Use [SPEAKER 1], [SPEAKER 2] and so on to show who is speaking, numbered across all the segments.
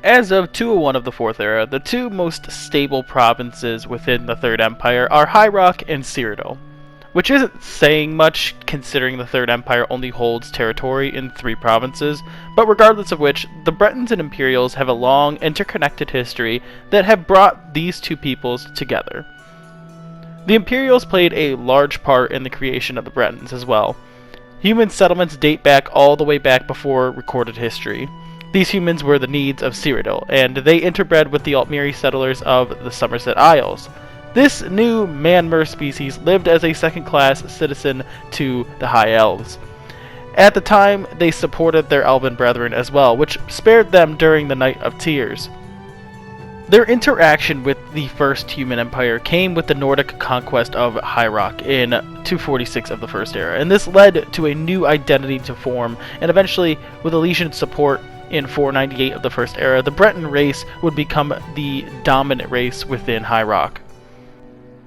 [SPEAKER 1] As of 201 of the Fourth Era, the two most stable provinces within the Third Empire are High Rock and Cyrodiil, which isn't saying much considering the Third Empire only holds territory in 3 provinces, but regardless of which, the Bretons and Imperials have a long, interconnected history that have brought these two peoples together. The Imperials played a large part in the creation of the Bretons as well. Human settlements date back all the way back before recorded history. These humans were the needs of Cyrodiil, and they interbred with the Altmiri settlers of the Somerset Isles. This new man-mer species lived as a second-class citizen to the High Elves. At the time, they supported their Elven brethren as well, which spared them during the Night of Tears. Their interaction with the First Human Empire came with the Nordic conquest of High Rock in 246 of the First Era, and this led to a new identity to form, and eventually, with Elysian support in 498 of the First Era, the Breton race would become the dominant race within High Rock.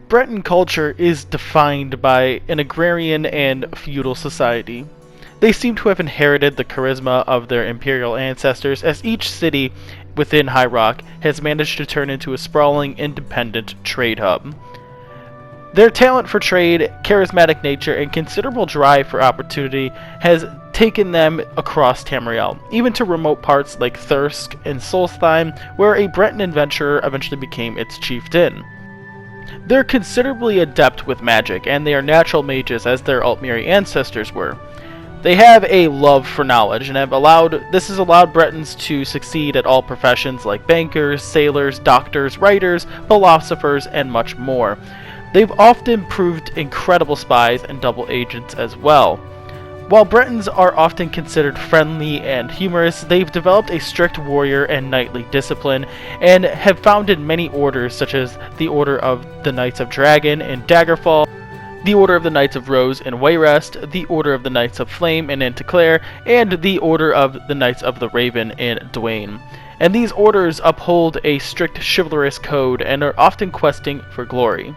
[SPEAKER 1] Breton culture is defined by an agrarian and feudal society. They seem to have inherited the charisma of their imperial ancestors, as each city within High Rock has managed to turn into a sprawling, independent trade hub. Their talent for trade, charismatic nature, and considerable drive for opportunity has taken them across Tamriel, even to remote parts like Thirsk and Solstheim, where a Breton adventurer eventually became its chieftain. They're considerably adept with magic, and they are natural mages as their Altmiri ancestors were. They have a love for knowledge, and this has allowed Bretons to succeed at all professions like bankers, sailors, doctors, writers, philosophers, and much more. They've often proved incredible spies and double agents as well. While Bretons are often considered friendly and humorous, they've developed a strict warrior and knightly discipline, and have founded many orders such as the Order of the Knights of Dragon in Daggerfall, the Order of the Knights of Rose in Wayrest, the Order of the Knights of Flame in Anteclair, and the Order of the Knights of the Raven in Dwayne. And these orders uphold a strict chivalrous code and are often questing for glory.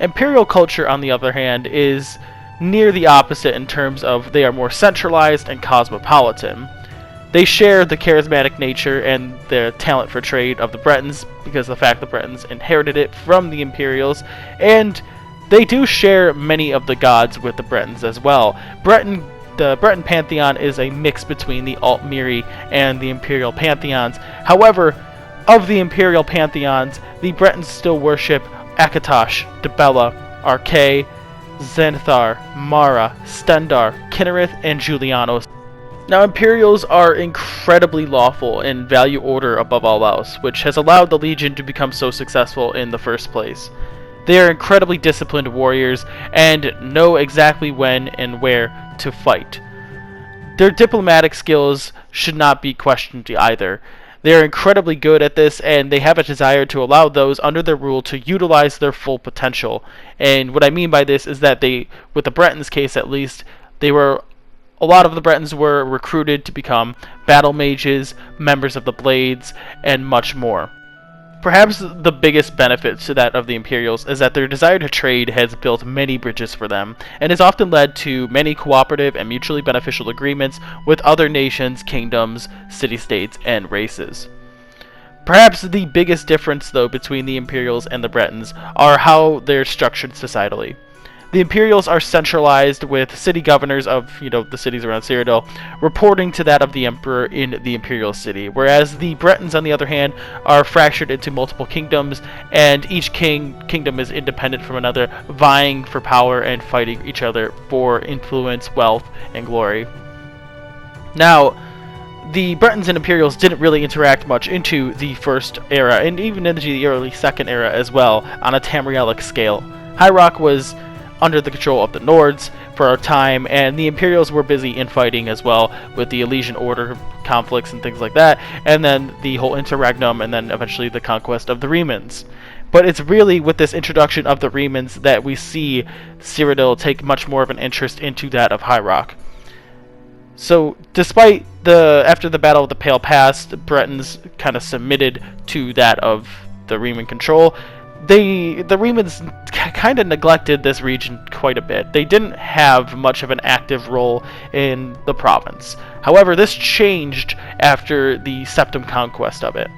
[SPEAKER 1] Imperial culture, on the other hand, is near the opposite in terms of they are more centralized and cosmopolitan. They share the charismatic nature and the talent for trade of the Bretons, because of the fact the Bretons inherited it from the Imperials, and they do share many of the gods with the Bretons as well. The Breton pantheon is a mix between the Altmiri and the Imperial pantheons. However, of the Imperial pantheons, the Bretons still worship Akatosh, Dibella, Arkay, Xanathar, Mara, Stendar, Kinnereth, and Julianos. Now, Imperials are incredibly lawful and value order above all else, which has allowed the Legion to become so successful in the first place. They are incredibly disciplined warriors and know exactly when and where to fight. Their diplomatic skills should not be questioned either. They are incredibly good at this, and they have a desire to allow those under their rule to utilize their full potential. And what I mean by this is that with the Bretons' case at least, a lot of the Bretons were recruited to become battle mages, members of the Blades, and much more. Perhaps the biggest benefit to that of the Imperials is that their desire to trade has built many bridges for them, and has often led to many cooperative and mutually beneficial agreements with other nations, kingdoms, city-states, and races. Perhaps the biggest difference, though, between the Imperials and the Bretons are how they're structured societally. The Imperials are centralized, with city governors of, the cities around Cyrodiil reporting to that of the Emperor in the Imperial city, whereas the Bretons, on the other hand, are fractured into multiple kingdoms, and each kingdom is independent from another, vying for power and fighting each other for influence, wealth, and glory. Now, the Bretons and Imperials didn't really interact much into the First Era, and even into the early Second Era as well, on a Tamrielic scale. High Rock was under the control of the Nords for a time, and the Imperials were busy infighting as well with the Elysian Order conflicts and things like that, and then the whole interregnum, and then eventually the conquest of the Remans. But it's really with this introduction of the Remans that we see Cyrodiil take much more of an interest into that of High Rock. So, despite after the Battle of the Pale Pass, the Bretons kind of submitted to that of the Reman control. The Remans kind of neglected this region quite a bit. They didn't have much of an active role in the province. However, this changed after the Septim conquest of it.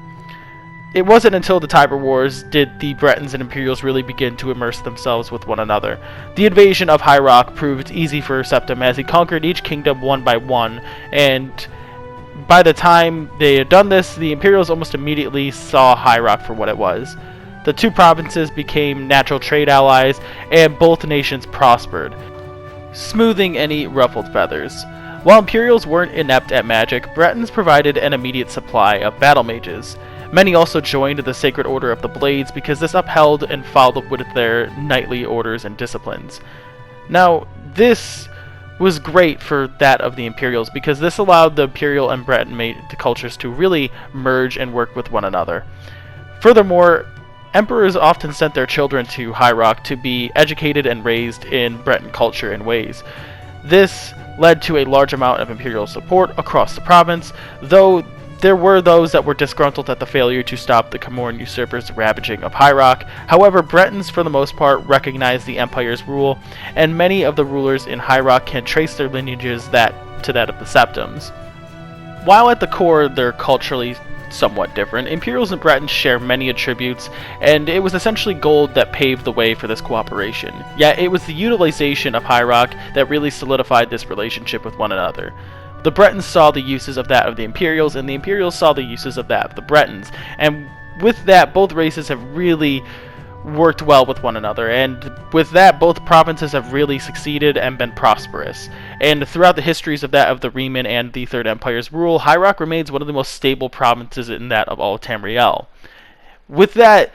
[SPEAKER 1] It wasn't until the Tiber Wars did the Bretons and Imperials really begin to immerse themselves with one another. The invasion of High Rock proved easy for Septim as he conquered each kingdom one by one, and by the time they had done this, the Imperials almost immediately saw High Rock for what it was. The two provinces became natural trade allies, and both nations prospered, smoothing any ruffled feathers. While Imperials weren't inept at magic, Bretons provided an immediate supply of battle mages. Many also joined the Sacred Order of the Blades because this upheld and followed with their knightly orders and disciplines. Now, this was great for that of the Imperials because this allowed the Imperial and Breton cultures to really merge and work with one another. Furthermore, emperors often sent their children to High Rock to be educated and raised in Breton culture and ways. This led to a large amount of Imperial support across the province, though there were those that were disgruntled at the failure to stop the Camoran usurpers' ravaging of High Rock. However, Bretons for the most part recognized the Empire's rule, and many of the rulers in High Rock can trace their lineages to that of the Septims. While at the core they're culturally somewhat different, Imperials and Bretons share many attributes, and it was essentially gold that paved the way for this cooperation. Yet it was the utilization of High Rock that really solidified this relationship with one another. The Bretons saw the uses of that of the Imperials, and the Imperials saw the uses of that of the Bretons. And with that, both races have really worked well with one another, and with that, both provinces have really succeeded and been prosperous. And throughout the histories of that of the Riemann and the Third Empire's rule, High Rock remains one of the most stable provinces in that of all of Tamriel. With that,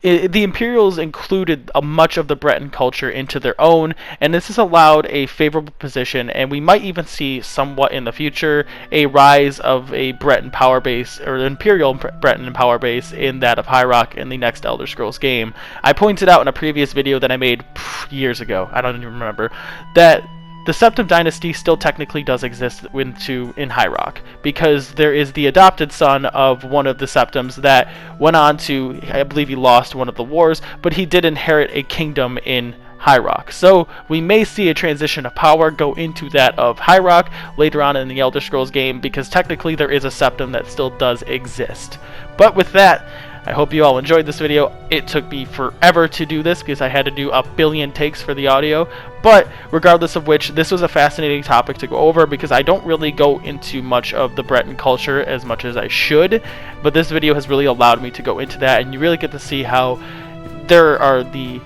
[SPEAKER 1] the Imperials included much of the Breton culture into their own, and this has allowed a favorable position, and we might even see somewhat in the future a rise of a Breton power base, or an Imperial Breton power base in that of High Rock in the next Elder Scrolls game. I pointed out in a previous video that I made years ago, I don't even remember, that the Septim Dynasty still technically does exist in High Rock, because there is the adopted son of one of the Septims that went on to, I believe he lost one of the wars, but he did inherit a kingdom in High Rock. So we may see a transition of power go into that of High Rock later on in the Elder Scrolls game, because technically there is a Septim that still does exist. But with that, I hope you all enjoyed this video. It took me forever to do this because I had to do a billion takes for the audio, but regardless of which, this was a fascinating topic to go over because I don't really go into much of the Breton culture as much as I should, but this video has really allowed me to go into that, and you really get to see how there are the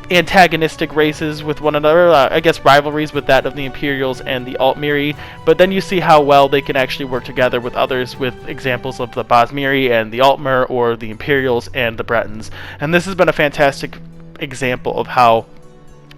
[SPEAKER 1] antagonistic races with one another, I guess rivalries with that of the Imperials and the Altmiri, but then you see how well they can actually work together with others, with examples of the Bosmiri and the Altmer, or the Imperials and the Bretons. And this has been a fantastic example of how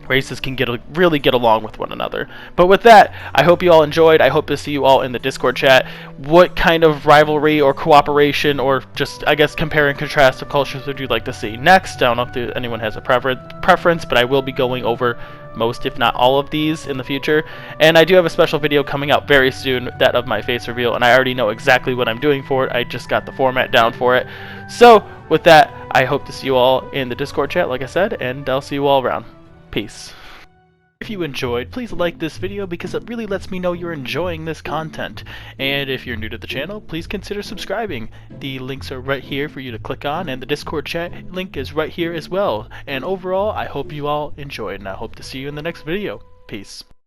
[SPEAKER 1] races can really get along with one another. But with that, I hope you all enjoyed. I hope to see you all in the Discord chat. What kind of rivalry or cooperation, or just, I guess, compare and contrast of cultures would you like to see next? I don't know if anyone has a preference, but I will be going over most, if not all of these in the future. And I do have a special video coming out very soon, that of my face reveal, and I already know exactly what I'm doing for it. I just got the format down for it. So with that, I hope to see you all in the Discord chat, like I said, and I'll see you all around. Peace. If you enjoyed, please like this video because it really lets me know you're enjoying this content. And if you're new to the channel, please consider subscribing. The links are right here for you to click on, and the Discord chat link is right here as well. And overall, I hope you all enjoyed, and I hope to see you in the next video. Peace.